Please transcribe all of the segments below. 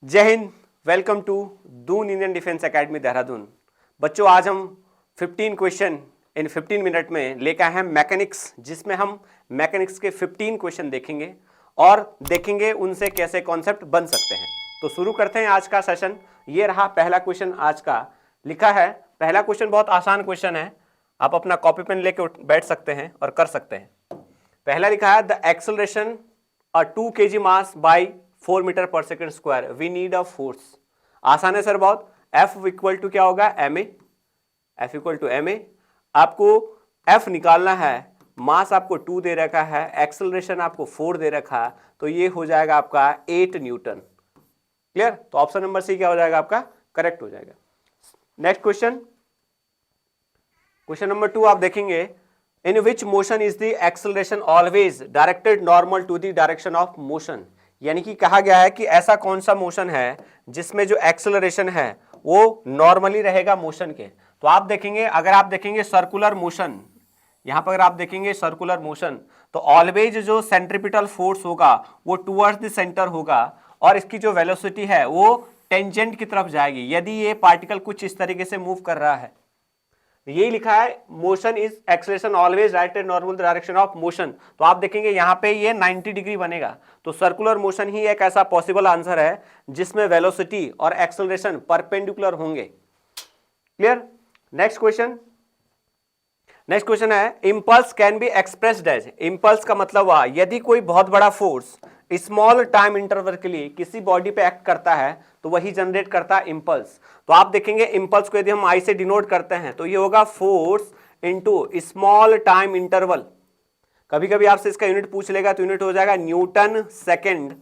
जय Hind, welcome to Doon Indian defence academy Dehradun. बच्चों, आज हम 15 क्वेश्चन इन 15 मिनट में लेकर आए हैं मैकेनिक्स, जिसमें हम मैकेनिक्स के 15 क्वेश्चन देखेंगे और देखेंगे उनसे कैसे कॉन्सेप्ट बन सकते हैं। तो शुरू करते हैं आज का सेशन। ये रहा पहला क्वेश्चन आज का। लिखा है, पहला क्वेश्चन बहुत आसान क्वेश्चन है, आप अपना कॉपी पेन लेके बैठ सकते हैं और कर सकते हैं। पहला लिखा है the acceleration a 2 kg mass by 4 metre पर second square, we need a force. आसान है सर बहुत। F इक्वल टू क्या होगा, ma। F equal to ma। आपको F निकालना है, मास आपको 2 दे रखा है, एक्सेलरेशन आपको 4 दे रखा है, तो ये हो जाएगा आपका 8 न्यूटन। क्लियर? तो ऑप्शन नंबर सी क्या हो जाएगा आपका, करेक्ट हो जाएगा। नेक्स्ट क्वेश्चन, क्वेश्चन नंबर 2 आप देखेंगे, in which motion is the acceleration always directed normal to the direction of motion. यानी कि कहा गया है कि ऐसा कौन सा मोशन है जिसमें जो एक्सेलरेशन है वो नॉर्मली रहेगा मोशन के। तो आप देखेंगे, अगर आप देखेंगे सर्कुलर मोशन, यहां पर अगर आप देखेंगे सर्कुलर मोशन, तो ऑलवेज जो सेंट्रीपिटल फोर्स होगा वो टुवर्ड्स द सेंटर होगा और इसकी जो वेलोसिटी है वो टेंजेंट की तरफ जाएगी यदि ये पार्टिकल कुछ इस तरीके से मूव कर रहा है। यही लिखा है, motion is acceleration always directed normal direction of motion. तो आप देखेंगे यहां पे ये 90 डिग्री बनेगा। तो सर्कुलर मोशन ही एक ऐसा पॉसिबल आंसर है जिसमें वेलोसिटी और एक्सेलरेशन परपेंडिकुलर होंगे। Clear? Next question, next question है, impulse can be expressed as. Impulse का मतलब हुआ यदि कोई बहुत बड़ा फोर्स स्मॉल टाइम इंटरवल के लिए किसी बॉडी पे एक्ट करता है तो वही जनरेट करता है इंपल्स। तो आप देखेंगे इंपल्स को यदि हम आई से डिनोट करते हैं तो ये होगा force into small time interval. कभी कभी आपसे इसका यूनिट पूछ लेगा तो यूनिट हो जाएगा न्यूटन सेकेंड।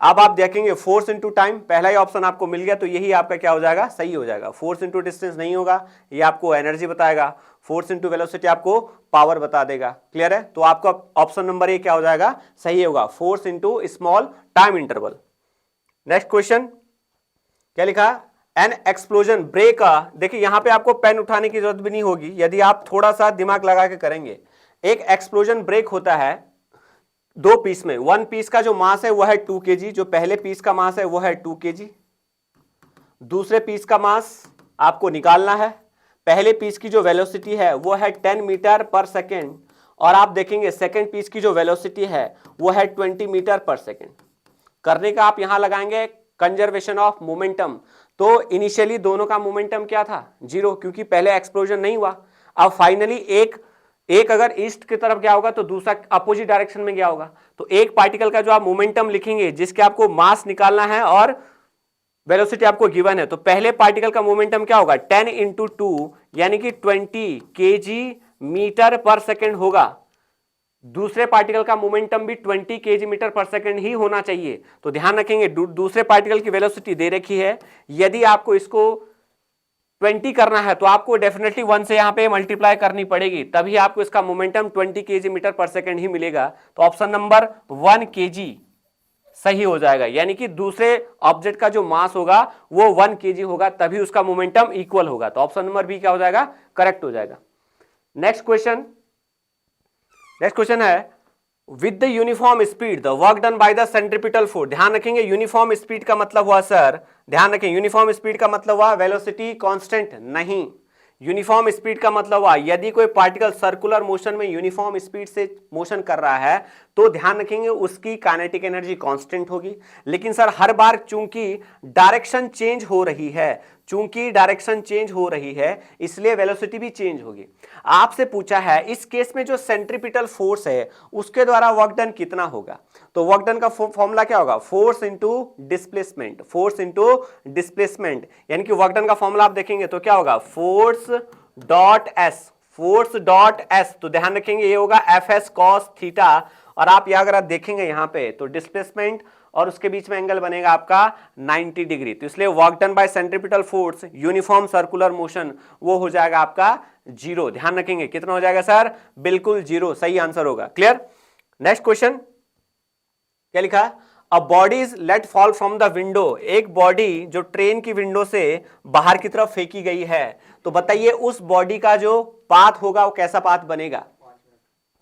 अब आप देखेंगे फोर्स इंटू टाइम, पहला ही ऑप्शन आपको मिल गया तो यही आपका क्या हो जाएगा, सही हो जाएगा। फोर्स इंटू डिस्टेंस नहीं होगा, ये आपको एनर्जी बताएगा। फोर्स इंटू वेलोसिटी आपको पावर बता देगा। क्लियर है? तो आपका ऑप्शन नंबर ए क्या हो जाएगा, सही होगा, force into small time interval. Next question, क्या लिखा, एन एक्सप्लोजन ब्रेक। देखिए यहां पे आपको पेन उठाने की जरूरत भी नहीं होगी यदि आप थोड़ा सा दिमाग लगा के करेंगे। एक एक्सप्लोजन ब्रेक होता है 2 पीस में। 1 पीस का जो मास है वो है 2 kg, जो पहले पीस का मास है वो है 2 kg। दूसरे पीस का मास आपको निकालना है। पहले पीस की जो वेलोसिटी है वो है 10 मीटर पर सेकेंड और आप देखेंगे सेकेंड पीस की जो वेलोसिटी है वो है 20 मीटर पर सेकेंड। करने का आप यहां लगाएंगे कंजर्वेशन ऑफ मोमेंटम। तो इनिशियली दोनों का मोमेंटम क्या था, 0, क्योंकि पहले एक्सप्लोजन नहीं हुआ। अब फाइनली एक अगर ईस्ट की तरफ गया होगा तो दूसरा अपोजिट डायरेक्शन में गया होगा। तो एक पार्टिकल का जो आप मोमेंटम लिखेंगे जिसके आपको मास निकालना है और वेलोसिटी आपको गिवन है, तो पहले पार्टिकल का मोमेंटम क्या होगा, 10 इंटू 2 यानी कि 20 kg मीटर पर सेकेंड होगा। दूसरे पार्टिकल का मोमेंटम भी 20 kg मीटर पर सेकेंड ही होना चाहिए। तो ध्यान रखेंगे दूसरे पार्टिकल की वेलोसिटी दे रखी है, यदि आपको इसको 20 करना है तो आपको डेफिनेटली 1 से यहां पे मल्टीप्लाई करनी पड़ेगी, तभी आपको इसका मोमेंटम 20 kg मीटर पर सेकेंड ही मिलेगा। तो ऑप्शन नंबर 1 kg सही हो जाएगा, यानी कि दूसरे ऑब्जेक्ट का जो मास होगा वो 1 kg होगा, तभी उसका मोमेंटम इक्वल होगा। तो ऑप्शन नंबर बी क्या हो जाएगा, करेक्ट हो जाएगा। नेक्स्ट क्वेश्चन, नेक्स्ट क्वेश्चन है, with the uniform speed the work done by the centripetal force. ध्यान रखेंगे यूनिफॉर्म स्पीड का मतलब हुआ सर, ध्यान रखें यूनिफॉर्म स्पीड का मतलब हुआ वेलोसिटी कांस्टेंट नहीं। यूनिफॉर्म स्पीड का मतलब हुआ यदि कोई पार्टिकल सर्कुलर मोशन में यूनिफॉर्म स्पीड से मोशन कर रहा है तो ध्यान रखेंगे उसकी काइनेटिक एनर्जी कांस्टेंट होगी। लेकिन सर हर बार चूंकि डायरेक्शन चेंज हो रही है, चूंकि डायरेक्शन चेंज हो रही है इसलिए वेलोसिटी भी चेंज होगी। आपसे पूछा है इस केस में जो सेंट्रीपिटल फोर्स है उसके द्वारा वर्क डन कितना होगा। तो वर्क डन का फॉर्मूला क्या होगा, force into displacement, force into displacement. यानी कि वर्क डन का फॉर्मूला आप देखेंगे तो क्या होगा, force dot S, force dot S. तो ध्यान रखेंगे ये होगा एफ एस कॉस थीटा, और आप यह अगर आप देखेंगे यहां पे तो डिस्प्लेसमेंट और उसके बीच में एंगल बनेगा आपका 90 डिग्री। तो इसलिए work done by centripetal force uniform circular motion वो हो जाएगा आपका 0। ध्यान रखेंगे कितना हो जाएगा सर, बिल्कुल 0 सही आंसर होगा। क्लियर? नेक्स्ट क्वेश्चन, क्या लिखा है, a body is let fall from the window. एक बॉडी जो ट्रेन की विंडो से बाहर की तरफ फेंकी गई है, तो बताइए उस बॉडी का जो पाथ होगा वो कैसा पाथ बनेगा।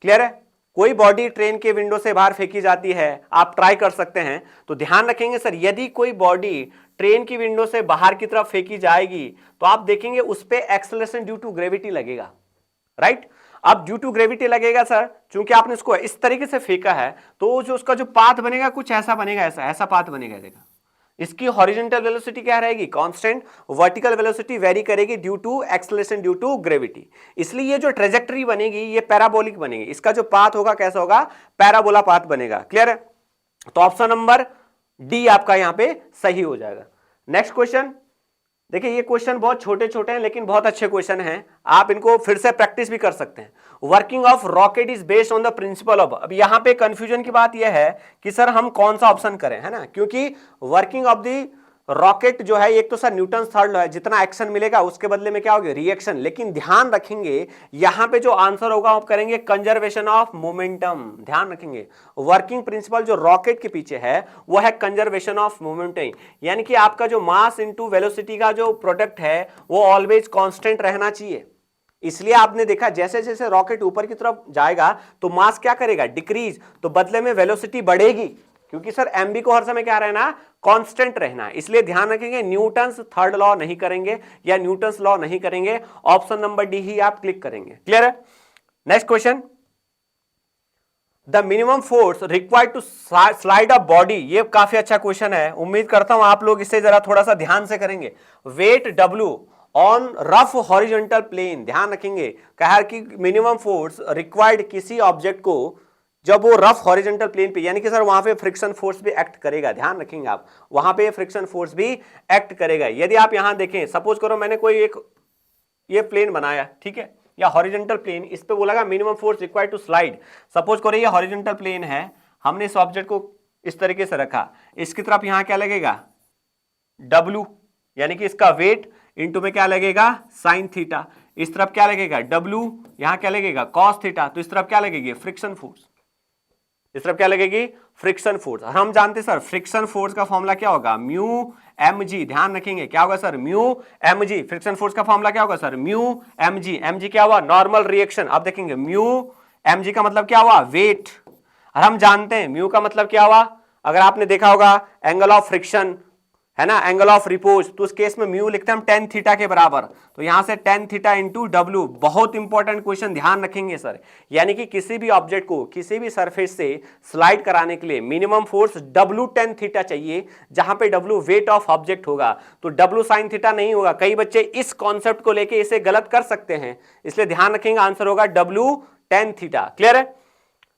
क्लियर है? कोई बॉडी ट्रेन के विंडो से बाहर फेंकी जाती है, आप ट्राई कर सकते हैं। तो ध्यान रखेंगे सर, यदि कोई बॉडी ट्रेन की विंडो से बाहर की तरफ फेंकी जाएगी तो आप देखेंगे उस पे एक्सेलरेशन ड्यू टू ग्रेविटी लगेगा, राइट। अब ड्यू टू ग्रेविटी लगेगा सर, चूंकि आपने इसको इस तरीके से फेंका है तो जो उसका जो पाथ बनेगा कुछ ऐसा बनेगा, ऐसा पाथ बनेगा। देखा, इसकी हॉरिजॉन्टल वेलोसिटी क्या रहेगी, कांस्टेंट। वर्टिकल वेलोसिटी वेरी करेगी due to acceleration due to gravity. इसलिए ये जो ट्रेजेक्टरी बनेगी ये पैराबोलिक बनेगी। इसका जो पाथ होगा कैसा होगा, पैराबोला पाथ बनेगा। क्लियर है? तो ऑप्शन नंबर डी आपका यहां पे सही हो जाएगा। नेक्स्ट क्वेश्चन देखिए, ये क्वेश्चन बहुत छोटे छोटे हैं लेकिन बहुत अच्छे क्वेश्चन हैं, आप इनको फिर से प्रैक्टिस भी कर सकते हैं। Working of rocket is based on the principle of, अब यहां पे कंफ्यूजन की बात यह है कि सर हम कौन सा ऑप्शन करें, है ना, क्योंकि वर्किंग ऑफ द रॉकेट जो है एक तो सर न्यूटन थर्ड लॉ है, जितना एक्शन मिलेगा उसके बदले में क्या होगा, रिएक्शन। लेकिन ध्यान रखेंगे यहां पे जो आंसर होगा आप करेंगे कंजर्वेशन ऑफ मोमेंटम। ध्यान रखेंगे वर्किंग प्रिंसिपल जो रॉकेट के पीछे है वो है कंजर्वेशन ऑफ मोमेंटम, यानी कि आपका जो मास इनटू वेलोसिटी का जो प्रोडक्ट है वो ऑलवेज कांस्टेंट रहना चाहिए। इसलिए आपने देखा जैसे जैसे रॉकेट ऊपर की तरफ जाएगा तो मास क्या करेगा, डिक्रीज, तो बदले में वेलोसिटी बढ़ेगी, क्योंकि सर एमबी को हर समय क्या रहना, कांस्टेंट रहना। इसलिए ध्यान रखेंगे न्यूटन्स थर्ड लॉ नहीं करेंगे या न्यूटन्स लॉ नहीं करेंगे, ऑप्शन नंबर डी ही आप क्लिक करेंगे। क्लियर है? Next question, the minimum force required to slide a body, ये काफी अच्छा क्वेश्चन है, उम्मीद करता हूं आप लोग इसे जरा थोड़ा सा ध्यान से करेंगे। Weight W on rough horizontal plane, ध्यान रखेंगे कहा कि मिनिमम फोर्स रिक्वायर्ड किसी ऑब्जेक्ट को जब वो रफ हॉरिजॉन्टल प्लेन पे, यानी कि सर वहां पे फ्रिक्शन फोर्स भी एक्ट करेगा। ध्यान रखेंगे आप, वहां पे फ्रिक्शन फोर्स भी एक्ट करेगा। यदि आप यहां देखें, सपोज करो मैंने कोई एक ये प्लेन बनाया, ठीक है, या हॉरिजॉन्टल प्लेन, इस पे बोला minimum force required to slide. Suppose करो ये हॉरिजॉन्टल प्लेन है, हमने इस ऑब्जेक्ट को इस तरीके से रखा, इसकी तरफ यहां क्या लगेगा, W, यानी कि इसका वेट इंटू में क्या लगेगा, साइन थीटा। इस तरफ क्या लगेगा, W, यहां क्या लगेगा, कॉस थीटा। तो इस तरफ क्या लगेगी, फ्रिक्शन फोर्स। इस तरफ क्या लगेगी, फ्रिक्शन फोर्स। हम जानते हैं सर फ्रिक्शन फोर्स का फॉर्मूला क्या होगा, म्यू एम जी। ध्यान रखेंगे क्या होगा sir, mu m g. Friction force का फॉर्मूला क्या होगा sir, mu m g. M g क्या हुआ, नॉर्मल रिएक्शन। आप देखेंगे म्यू एम जी का मतलब क्या हुआ, वेट। और हम जानते हैं म्यू का मतलब क्या हुआ, अगर आपने देखा होगा एंगल ऑफ फ्रिक्शन, है ना, एंगल ऑफ रिपोज, तो उस केस में म्यू लिखते हैं हम टेन थीटा के बराबर। तो यहां से टेन थीटा इंटू डब्ल्यू। बहुत इंपॉर्टेंट क्वेश्चन, ध्यान रखेंगे सर, यानी कि किसी भी ऑब्जेक्ट को किसी भी सरफेस से स्लाइड कराने के लिए minimum force W tan theta चाहिए, जहां पे डब्ल्यू वेट ऑफ ऑब्जेक्ट होगा, तो डब्ल्यू साइन थीटा नहीं होगा। कई बच्चे इस कॉन्सेप्ट को लेके इसे गलत कर सकते हैं, इसलिए ध्यान रखेंगे आंसर होगा डब्ल्यू टेन थीटा। क्लियर है?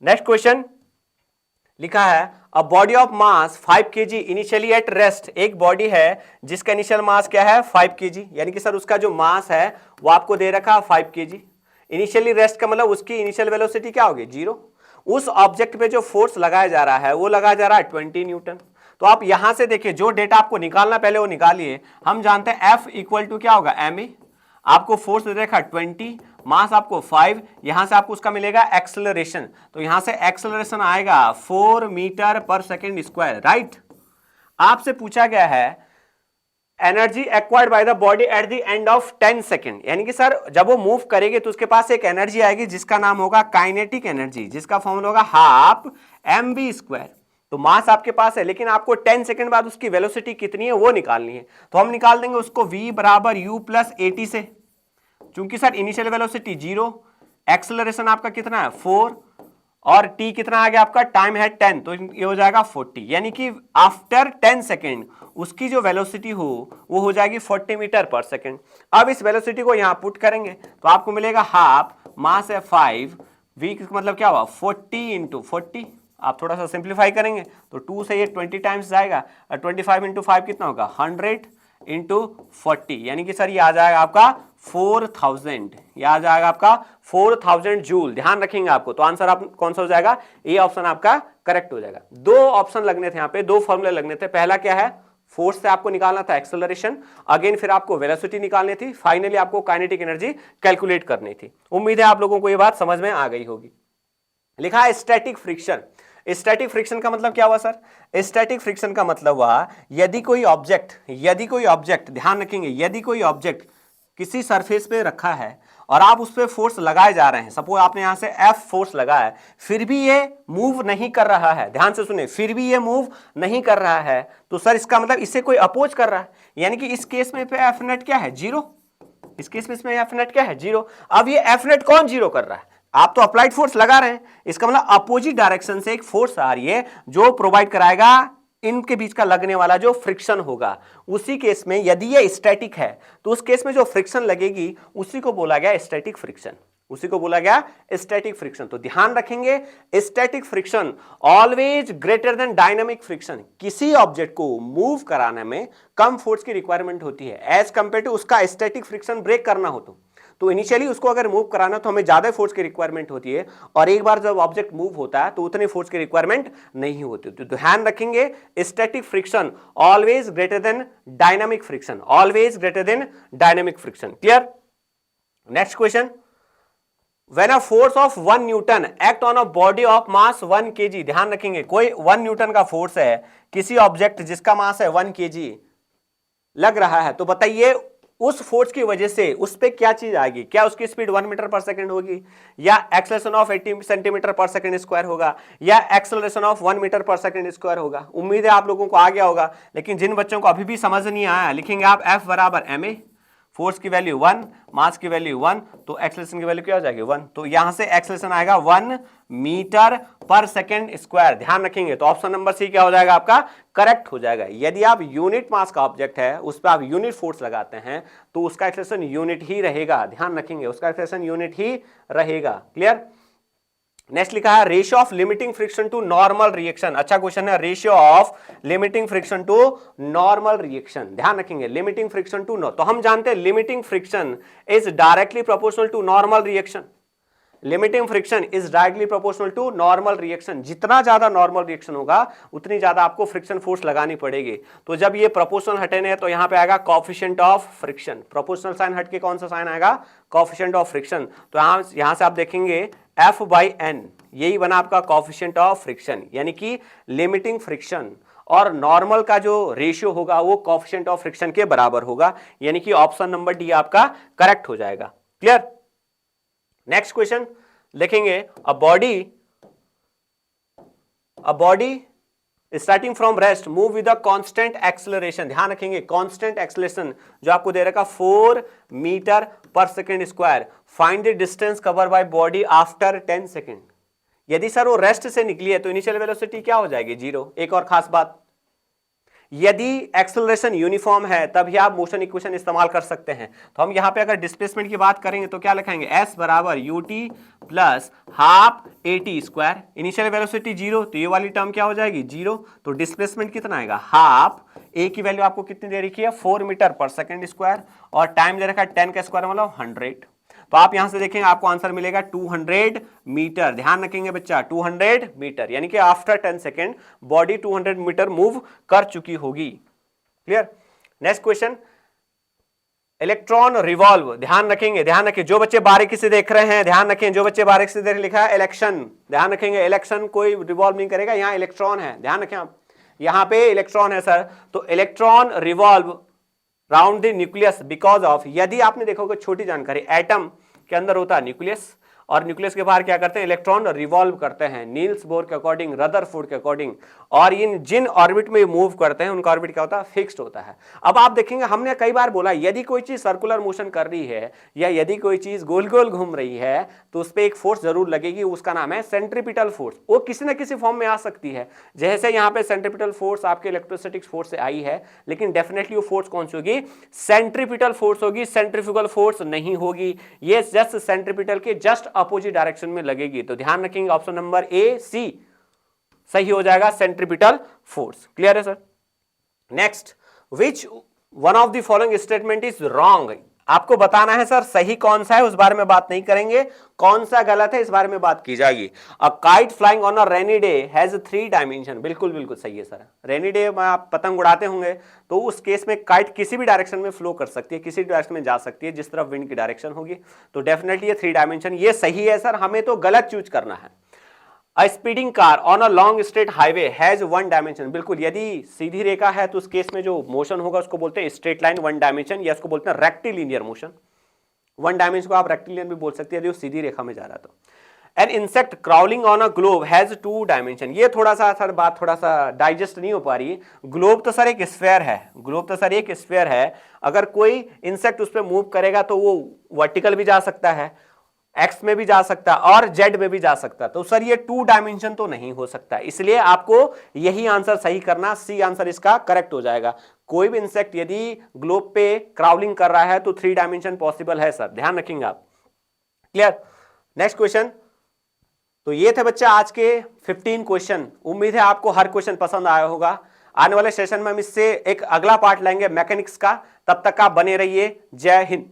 नेक्स्ट क्वेश्चन लिखा है, a body of mass 5 kg initially at rest. एक बॉडी है जिसका इनिशियल मास क्या है, 5 kg, यानी कि सर उसका जो मास है वो आपको दे रखा 5 kg। इनिशियली रेस्ट का मतलब उसकी इनिशियल वेलोसिटी क्या होगी, 0। उस ऑब्जेक्ट पे जो फोर्स लगाया जा रहा है वो लगाया जा रहा है 20 न्यूटन। तो आप यहां से देखिए जो डेटा आपको निकालना पहले वो निकालिए। हम जानते हैं F इक्वल टू क्या होगा, ma। आपको फोर्स दे रखा 20, मास आपको 5, यहां से आपको उसका मिलेगा एक्सेलरेशन। तो यहां से एक्सेलरेशन आएगा 4 मीटर पर सेकेंड स्क्वायर, राइट। आपसे पूछा गया है energy acquired by the body at the end of 10 second, यानी कि सर जब वो मूव करेगी तो उसके पास एक एनर्जी आएगी जिसका नाम होगा काइनेटिक एनर्जी, जिसका फॉर्मूला होगा हाफ mv स्क्वायर। तो मास आपके पास है लेकिन आपको 10 सेकंड बाद उसकी वेलोसिटी कितनी है वो निकालनी है। तो हम निकाल देंगे उसको v बराबर u प्लस 80 से, चूंकि सर इनिशियल वेलोसिटी 0, एक्सेलरेशन आपका कितना है 4, और t कितना आ गया आपका, टाइम है 10, तो ये हो जाएगा 40, यानी कि आफ्टर 10 सेकेंड उसकी जो वेलोसिटी हो वो हो जाएगी 40 मीटर पर सेकेंड। अब इस वेलोसिटी को यहां पुट करेंगे तो आपको मिलेगा हाफ, मास है 5, v का मतलब क्या हुआ 40 इंटू 40। आप थोड़ा सा सिंप्लीफाई करेंगे तो 2 से ये 20 टाइम्स जाएगा, और 25 इंटू 5 कितना होगा 100 इंटू 40, यानी कि सर ये आ जाएगा आपका 4000, ये आ जाएगा आपका 4000 जूल। ध्यान रखेंगे आपको, तो आंसर आप कौन सा हो जाएगा, ये ऑप्शन आपका करेक्ट हो जाएगा। दो ऑप्शन लगने थे यहाँ पे, दो फॉर्मूले लगने थे। पहला क्या है, फोर्स से आपको निकालना था एक्सेलरेशन, अगेन फिर आपको वेलोसिटी निकालनी थी, फाइनली आपको काइनेटिक एनर्जी कैलकुलेट करनी थी। उम्मीद है आप लोगों को ये बात समझ में आ गई होगी। लिखा है स्टैटिक फ्रिक्शन। स्टैटिक फ्रिक्शन का मतलब क्या हुआ सर, स्टैटिक फ्रिक्शन का मतलब हुआ यदि कोई ऑब्जेक्ट ध्यान रखेंगे, यदि कोई ऑब्जेक्ट किसी सरफेस पे रखा है और आप उस पर फोर्स लगाए जा रहे हैं, सपोज आपने यहां से एफ फोर्स लगाया है, फिर भी ये मूव नहीं कर रहा है, ध्यान से सुने, फिर भी ये मूव नहीं कर रहा है, तो सर इसका मतलब इससे कोई अपोज कर रहा है, यानी कि इस केस में पे एफ नेट क्या है, जीरो। इस केस में इसमें एफ नेट क्या है, जीरो। अब ये एफ नेट कौन जीरो कर रहा है, आप तो अप्लाइड फोर्स लगा रहे हैं, इसका मतलब अपोजिट डायरेक्शन से एक फोर्स आ रही है जो प्रोवाइड कराएगा इनके बीच का लगने वाला जो फ्रिक्शन होगा। उसी केस में यदि ये स्टैटिक है तो उस केस में जो फ्रिक्शन लगेगी उसी को बोला गया स्टैटिक फ्रिक्शन, उसी को बोला गया स्टैटिक फ्रिक्शन। तो ध्यान रखेंगे, static friction always greater than dynamic friction. किसी ऑब्जेक्ट को मूव कराने में कम फोर्स की रिक्वायरमेंट होती है एज कंपेयर टू उसका स्टैटिक फ्रिक्शन ब्रेक करना हो तो इनिशियली उसको अगर मूव कराना तो हमें ज्यादा फोर्स की रिक्वायरमेंट होती है, और एक बार जब ऑब्जेक्ट मूव होता है तो उतने फोर्स की रिक्वायरमेंट नहीं होती। तो ध्यान रखेंगे, static friction always greater than dynamic friction, always greater than dynamic friction. Clear? Next question, When a force of 1 Newton act on a body of mass 1 kg, ध्यान रखेंगे कोई 1 न्यूटन का फोर्स है किसी ऑब्जेक्ट जिसका मास है 1 kg लग रहा है, तो बताइए उस फोर्स की वजह से उस पे क्या चीज आएगी, क्या उसकी स्पीड 1 मीटर पर सेकंड होगी, या एक्सेलरेशन ऑफ 80 सेंटीमीटर पर सेकंड स्क्वायर होगा, या एक्सेलरेशन ऑफ 1 मीटर पर सेकंड स्क्वायर होगा। उम्मीद है आप लोगों को आ गया होगा, लेकिन जिन बच्चों को अभी भी समझ नहीं आया, लिखेंगे आप F बराबर ma, फोर्स की वैल्यू 1, मास की वैल्यू 1, तो एक्सेलरेशन की वैल्यू क्या हो जाएगी 1, तो यहां से एक्सेलरेशन आएगा 1 मीटर पर सेकेंड स्क्वायर। ध्यान रखेंगे, तो ऑप्शन नंबर सी क्या हो जाएगा आपका, करेक्ट हो जाएगा। यदि आप यूनिट मास का ऑब्जेक्ट है उस पर आप यूनिट फोर्स लगाते हैं तो उसका एक्सेलरेशन यूनिट ही रहेगा, ध्यान रखेंगे उसका एक्सेलरेशन यूनिट ही रहेगा। क्लियर? नेक्स्ट लिखा है ratio of limiting friction to normal reaction. अच्छा क्वेश्चन है, ratio of limiting friction to normal reaction. ध्यान रखेंगे, लिमिटिंग फ्रिक्शन टू तो हम जानते हैं limiting friction is directly proportional to normal reaction. Limiting friction is directly proportional to normal reaction. जितना ज्यादा नॉर्मल रिएक्शन होगा उतनी ज्यादा आपको फ्रिक्शन फोर्स लगानी पड़ेगी। तो जब ये प्रोपोर्शनल हटेने तो यहां पे आएगा coefficient of friction, proportional sign हट के कौन सा साइन आएगा, कोएफिशिएंट ऑफ फ्रिक्शन। तो यहां से आप देखेंगे F/N, यही बना आपका कोएफिशिएंट ऑफ फ्रिक्शन, यानी कि लिमिटिंग फ्रिक्शन और नॉर्मल का जो रेशियो होगा वो कोएफिशिएंट ऑफ फ्रिक्शन के बराबर होगा, यानी कि ऑप्शन नंबर डी आपका करेक्ट हो जाएगा। क्लियर? नेक्स्ट क्वेश्चन लिखेंगे, a body starting from rest move with a constant acceleration. ध्यान रखेंगे, कांस्टेंट एक्सेलरेशन जो आपको दे रखा 4 मीटर पर second square, find the distance cover by body after 10 second. यदि सर वो रेस्ट से निकली है तो इनिशियल वेलोसिटी क्या हो जाएगी, 0। एक और खास बात, यदि एक्सेलरेशन यूनिफॉर्म है तभी आप मोशन इक्वेशन इस्तेमाल कर सकते हैं। तो हम यहां पे अगर डिस्प्लेसमेंट की बात करेंगे तो क्या लिखेंगे, S बराबर ut plus half at square, initial velocity 0, तो ये वाली टर्म क्या हो जाएगी 0, तो डिस्प्लेसमेंट कितना आएगा हाफ, a की वैल्यू आपको कितनी दे रखी है 4 मीटर पर सेकेंड स्क्वायर, और टाइम दे रखा है 10 का स्क्वायर मतलब 100। तो आप यहां से देखेंगे आपको आंसर मिलेगा 200 मीटर। ध्यान रखेंगे बच्चा, 200 मीटर, यानी कि after 10 second body 200 metre move कर चुकी होगी। Clear? Next question, electron revolve. ध्यान रखेंगे, ध्यान रखें, जो बच्चे बारीकी से देख रहे हैं ध्यान रखें, जो बच्चे बारीकी से देख, लिखा है इलेक्शन, ध्यान रखेंगे इलेक्शन कोई रिवॉल्व नहीं करेगा, यहाँ इलेक्ट्रॉन है, ध्यान रखें आप, यहाँ पे इलेक्ट्रॉन है सर, तो electron revolve round the nucleus because of, यदि आपने देखोगे छोटी जानकारी, एटम के अंदर होता है न्यूक्लियस, और न्यूक्लियस के बाहर क्या करते हैं, इलेक्ट्रॉन रिवॉल्व करते हैं नील्स बोर के अकॉर्डिंग, रदरफोर्ड के अकॉर्डिंग, और इन जिन ऑर्बिट में मूव करते हैं उनका ऑर्बिट क्या होता है, फिक्स्ड होता है। अब आप देखेंगे हमने कई बार बोला यदि कोई चीज सर्कुलर मोशन कर रही है या यदि कोई चीज गोल गोल घूम रही है तो उस पर एक फोर्स जरूर लगेगी, उसका नाम है सेंट्रीपिटल फोर्स। वो किसी न किसी फॉर्म में आ सकती है, जैसे यहाँ पे सेंट्रीपिटल फोर्स आपके इलेक्ट्रोस्टैटिक फोर्स से आई है, लेकिन डेफिनेटली वो फोर्स कौन सी होगी, सेंट्रीपिटल फोर्स होगी, सेंट्रीफ्यूगल फोर्स नहीं होगी, ये जस्ट सेंट्रीपिटल के जस्ट अपोजिट डायरेक्शन में लगेगी। तो ध्यान रखेंगे ऑप्शन नंबर ए सी सही हो जाएगा, सेंट्रीपिटल फोर्स। क्लियर है sir? Next, which one of the following statement is wrong. आपको बताना है सर सही कौन सा है, उस बारे में बात नहीं करेंगे, कौन सा गलत है इस बारे में बात की जाएगी। A kite flying on a rainy day has 3 dimension. बिल्कुल बिल्कुल सही है सर, रेनी डे में आप पतंग उड़ाते होंगे तो उस केस में काइट किसी भी डायरेक्शन में फ्लो कर सकती है, किसी डायरेक्शन में जा सकती है जिस तरफ विंड की डायरेक्शन होगी, तो डेफिनेटली ये 3 डायमेंशन ये सही है सर, हमें तो गलत चूज करना है। A speeding car on a long straight highway has 1 dimension. बिल्कुल, यदि सीधी रेखा है तो उस केस में जो मोशन होगा उसको बोलते हैं स्ट्रेट लाइन 1 डायमेंशन, या उसको बोलते हैं रेक्टिलिनियर मोशन, वन डायमेंशन को आप रेक्टिलियन भी बोल सकते हैं यदि वो सीधी रेखा में जा रहा है तो। An insect crawling on a globe has two dimension, ये थोड़ा सा सर बात थोड़ा सा डाइजेस्ट नहीं हो पा रही। ग्लोब तो सर एक स्फीयर है, ग्लोब तो सर एक स्फीयर है, अगर कोई इंसेक्ट उस पर मूव करेगा तो वो वर्टिकल भी जा सकता है, एक्स में भी जा सकता है और जेड में भी जा सकता है, तो सर ये टू डायमेंशन तो नहीं हो सकता, इसलिए आपको यही आंसर सही करना, सी आंसर इसका करेक्ट हो जाएगा। कोई भी इंसेक्ट यदि ग्लोब पे क्राउलिंग कर रहा है तो 3 डायमेंशन पॉसिबल है सर, ध्यान रखेंगे आप। क्लियर? Next question. तो ये थे बच्चे आज के 15 क्वेश्चन, उम्मीद है आपको हर क्वेश्चन पसंद आया होगा। आने वाले सेशन में हम इससे एक अगला पार्ट लेंगे मैकेनिक्स का, तब तक आप बने रहिए। जय हिंद।